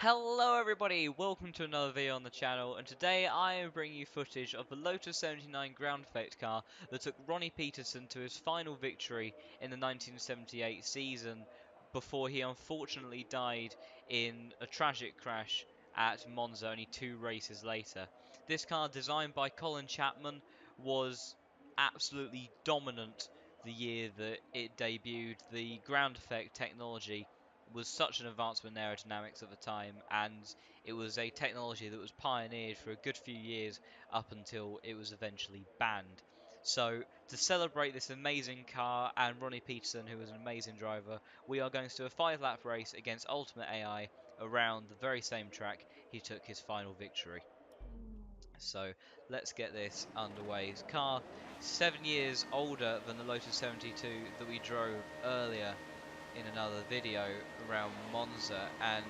Hello everybody, welcome to another video on the channel, and today I am bringing you footage of the Lotus 79 ground effect car that took Ronnie Peterson to his final victory in the 1978 season before he unfortunately died in a tragic crash at Monza only 2 races later. This car, designed by Colin Chapman, was absolutely dominant the year that it debuted. The ground effect technology was such an advancement in aerodynamics at the time, and it was a technology that was pioneered for a good few years up until it was eventually banned. So, to celebrate this amazing car and Ronnie Peterson, who was an amazing driver, we are going to do a 5-lap race against Ultimate AI around the very same track he took his final victory. So let's get this underway. His car, 7 years older than the Lotus 72 that we drove earlier in another video around Monza, and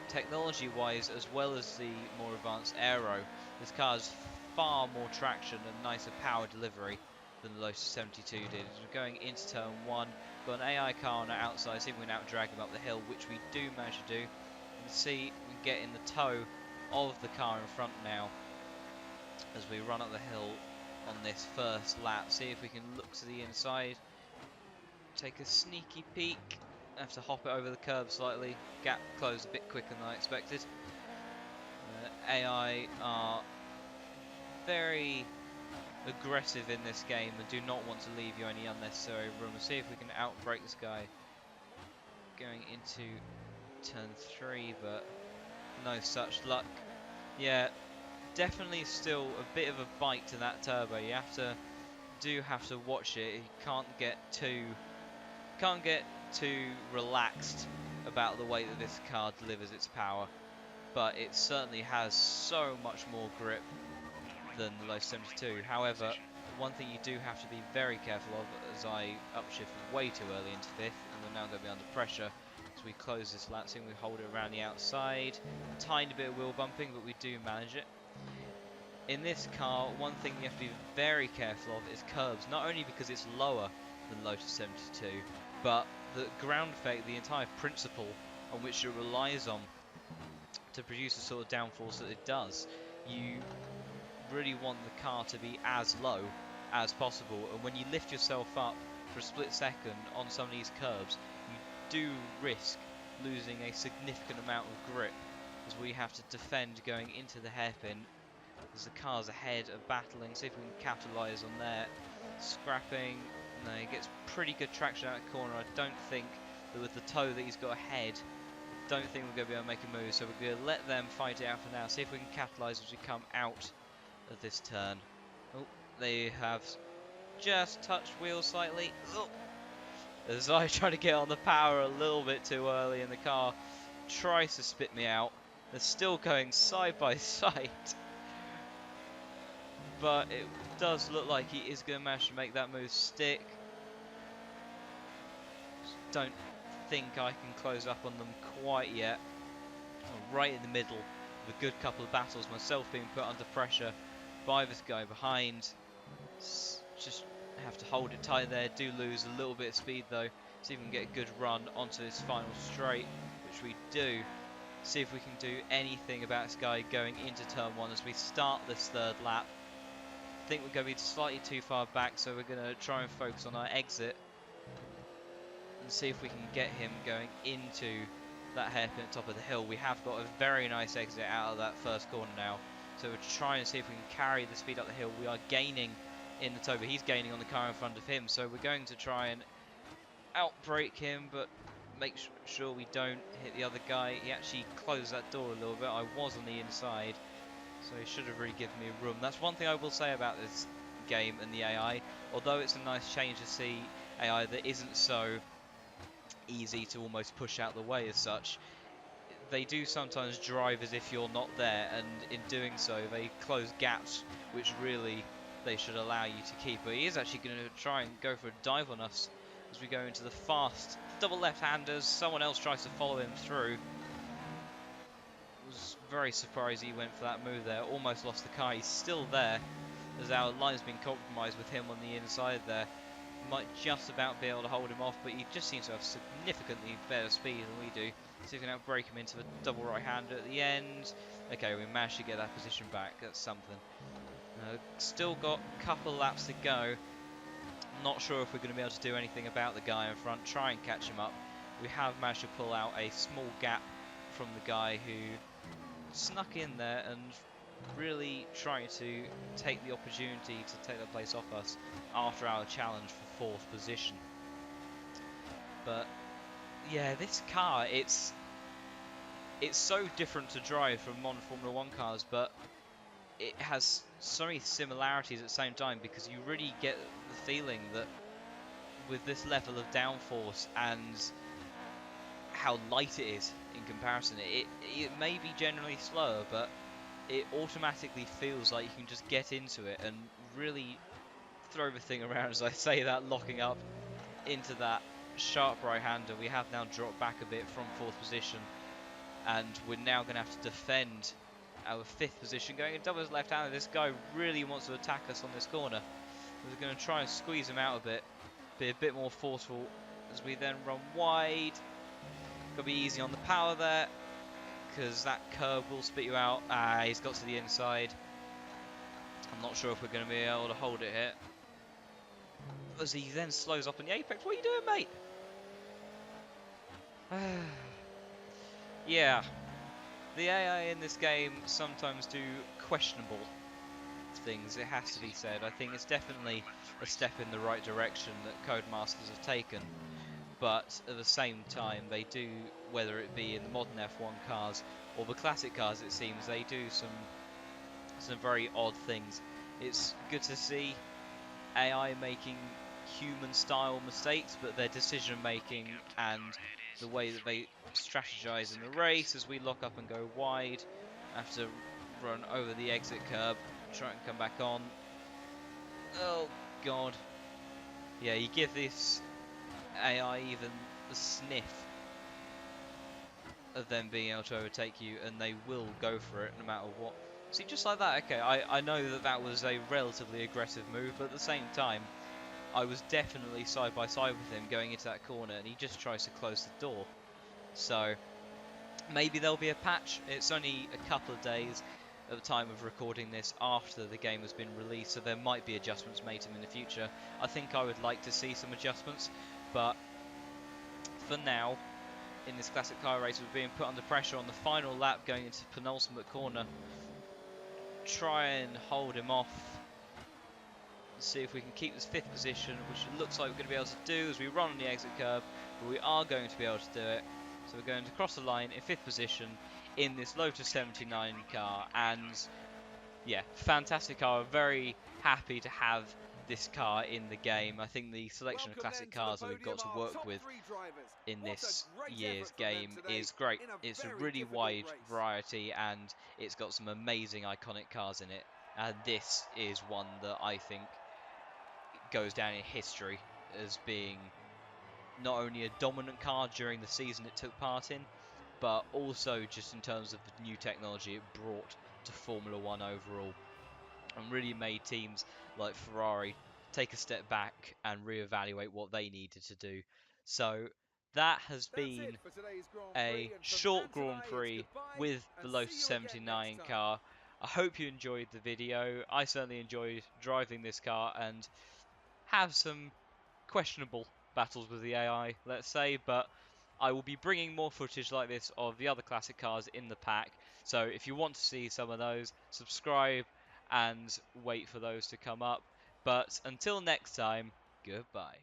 technology wise, as well as the more advanced aero, this car has far more traction and nicer power delivery than the Lotus 72 did. As we're going into turn 1, got an AI car on our outside, see if we can out drag him up the hill, which we do manage to do. You can see we can get in the toe of the car in front now as we run up the hill on this first lap. See if we can look to the inside, take a sneaky peek. Have to hop it over the curb slightly. Gap closed a bit quicker than I expected. AI are very aggressive in this game and do not want to leave you any unnecessary room. We'll see if we can outbrake this guy going into turn 3, but no such luck. Yeah, definitely still a bit of a bite to that turbo. You have to watch it. You can't get too relaxed about the way that this car delivers its power, but it certainly has so much more grip than the Lotus 72. However, one thing you do have to be very careful of, as I upshifted way too early into 5th, and we're now going to be under pressure as we close this lap. Seeing we hold it around the outside, tiny bit of wheel bumping, but we do manage it. In this car, one thing you have to be very careful of is curbs, not only because it's lower than Lotus 72, but the ground effect, the entire principle on which it relies on to produce the sort of downforce that it does. You really want the car to be as low as possible, and when you lift yourself up for a split second on some of these curbs, you do risk losing a significant amount of grip, as we have to defend going into the hairpin as the cars ahead are battling. See if we can capitalise on there. Scrapping, no, he gets pretty good traction out of the corner. I don't think that with the toe that he's got ahead, I don't think we're going to be able to make a move, so we're going to let them fight it out for now. See if we can capitalise as we come out of this turn. Oh, they have just touched wheels slightly. Oh. As I try to get on the power a little bit too early, and the car tries to spit me out. They're still going side by side, but it does look like he is going to manage to make that move stick. Just don't think I can close up on them quite yet. I'm right in the middle of a good couple of battles, myself being put under pressure by this guy behind. Just have to hold it tight there. Do lose a little bit of speed though. See if we can get a good run onto this final straight, which we do. See if we can do anything about this guy going into turn 1 as we start this third lap. I think we're going to be slightly too far back, so we're going to try and focus on our exit and see if we can get him going into that hairpin at the top of the hill. We have got a very nice exit out of that first corner now, so we'll try and see if we can carry the speed up the hill. We are gaining in the toe, but he's gaining on the car in front of him, so we're going to try and outbrake him, but make sure we don't hit the other guy. He actually closed that door a little bit. I was on the inside, so he should have really given me room. That's one thing I will say about this game and the AI. Although it's a nice change to see AI that isn't so easy to almost push out the way as such, they do sometimes drive as if you're not there, and in doing so they close gaps which really they should allow you to keep. But he is actually going to try and go for a dive on us as we go into the fast double left-handers. Someone else tries to follow him through. Was very surprised he went for that move there. Almost lost the car. He's still there as our line's been compromised with him on the inside there. might just about be able to hold him off, but he just seems to have significantly better speed than we do. So we can outbrake him into the double right-hander at the end. Okay, we managed to get that position back. That's something. Still got a couple laps to go. Not sure if we're going to be able to do anything about the guy in front. Try and catch him up. We have managed to pull out a small gap from the guy who snuck in there and really trying to take the opportunity to take that place off us after our challenge for 4th position. But yeah, this car, it's so different to drive from non-Formula 1 cars, but it has so many similarities at the same time, because you really get the feeling that with this level of downforce and how light it is in comparison, it may be generally slower, but it automatically feels like you can just get into it and really throw everything around. As I say that, locking up into that sharp right-hander, we have now dropped back a bit from 4th position, and we're now going to have to defend our 5th position, going in double left-hander. This guy really wants to attack us on this corner. We're going to try and squeeze him out a bit, be a bit more forceful as we then run wide. Got to be easy on the power there, because that curb will spit you out. He's got to the inside. I'm not sure if we're going to be able to hold it here, as he then slows up on the apex. What are you doing, mate? Yeah, the AI in this game sometimes do questionable things, it has to be said. I think it's definitely a step in the right direction that Codemasters have taken, but at the same time they do, whether it be in the modern F1 cars or the classic cars, it seems they do some very odd things. It's good to see AI making human style mistakes, but their decision making and the way that they strategize in the race as we lock up and go wide, have to run over the exit curb, try and come back on. Oh god. Yeah, you give this AI even a sniff of them being able to overtake you and they will go for it no matter what. See, just like that, okay, I know that that was a relatively aggressive move, but at the same time, I was definitely side by side with him going into that corner, and he just tries to close the door. So maybe there'll be a patch. It's only a couple of days at the time of recording this after the game has been released, so there might be adjustments made to him in the future. I think I would like to see some adjustments, but for now, in this classic car race, we're being put under pressure on the final lap going into the penultimate corner. Try and hold him off. See if we can keep this 5th position, which it looks like we're going to be able to do as we run on the exit curb, but we are going to be able to do it. So we're going to cross the line in 5th position in this Lotus 79 car, and yeah, fantastic car. Very happy to have this car in the game. I think the selection of classic cars that we've got to work with in this year's game is great. It's a really wide variety, and it's got some amazing iconic cars in it, and this is one that I think goes down in history as being not only a dominant car during the season it took part in, but also just in terms of the new technology it brought to Formula 1 overall, and really made teams like Ferrari take a step back and reevaluate what they needed to do. So that has been a short Grand Prix with the Lotus 79 car. I hope you enjoyed the video. I certainly enjoyed driving this car and have some questionable battles with the AI, let's say, but I will be bringing more footage like this of the other classic cars in the pack. So if you want to see some of those, subscribe and wait for those to come up. But until next time, goodbye.